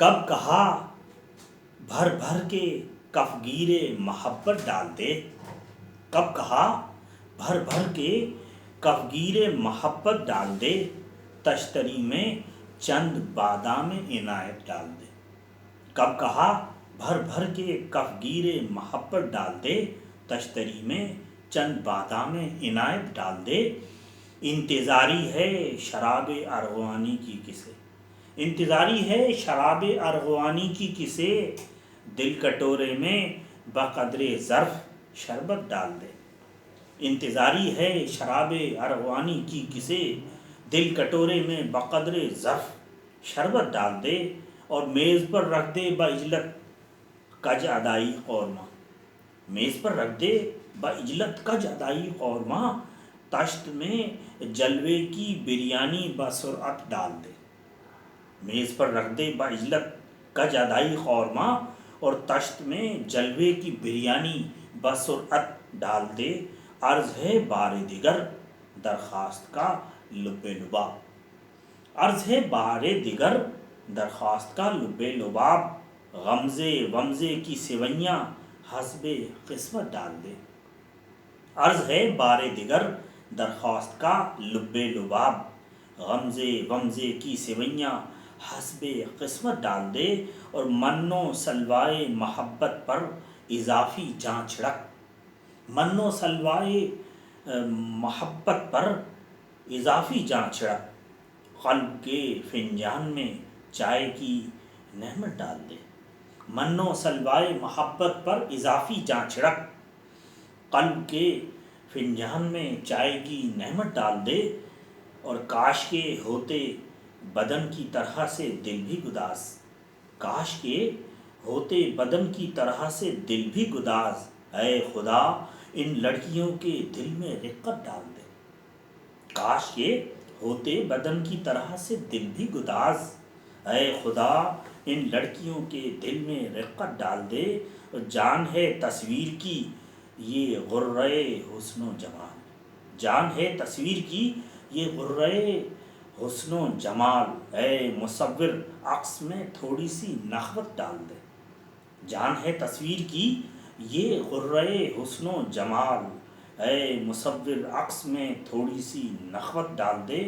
کب کہا بھر بھر کے کفگیر محبت ڈال دے، کب کہا بھر بھر کے کفگیر محبت ڈال دے، تشتری میں چند بادام عنایت ڈال دے۔ کب کہا بھر بھر کے کفگیر محبت ڈال دے، تشتری میں چند بادام عنایت ڈال دے۔ انتظاری ہے شراب ارغوانی کی کسے، انتظاری ہے شراب ارغوانی کی کسے، دل کٹورے میں بقدر ظرف شربت ڈال دے۔ انتظاری ہے شراب ارغوانی کی کسے، دل کٹورے میں بقدر ظرف شربت ڈال دے، اور میز پر رکھ دے بعجلت کج ادائی قورمہ، میز پر رکھ دے بعجلت کج ادائی قورمہ، طشت میں جلوے کی بریانی بسرعت ڈال دے۔ میز پر رکھ دے بعجلت کج ادائی قورمہ، اور طشت میں جلوے کی بریانی بسرعت ڈال دے۔ عرض ہے بار دیگر درخواست کا لب لباب، عرض ہے بار دیگر درخواست کا لب لباب، غمزے ومزے کی سوئیاں حسب قسمت ڈال دے۔ عرض ہے بار دیگر درخواست کا لب لباب، غمزے ومزے کی سوئیاں حسب قسمت ڈال دے، اور من و سلوائے محبت پر اضافی جاں چھڑک، من و سلوائے محبت پر اضافی جاں چھڑک، قلب کے فنجان میں چائے کی نعمت ڈال دے۔ من و سلوائے محبت پر اضافی جاں چھڑک، قلب کے فنجان میں چائے کی نعمت ڈال دے، اور کاش کے ہوتے بدن کی طرح سے دل بھی گداز، کاش کے ہوتے بدن کی طرح سے دل بھی گداز، اے خدا ان لڑکیوں کے دل میں رقت ڈال دے۔ کاش کے ہوتے بدن کی طرح سے دل بھی گداز، اے خدا ان لڑکیوں کے دل میں رقت ڈال دے، اور جان ہے تصویر کی یہ غرۂ حسن و جمال، جان ہے تصویر کی یہ غرۂ حسن و جمال، اے مصور عکس میں تھوڑی سی نخوت ڈال دے۔ جان ہے تصویر کی یہ غرۂ حسن و جمال، اے مصور عکس میں تھوڑی سی نخوت ڈال دے،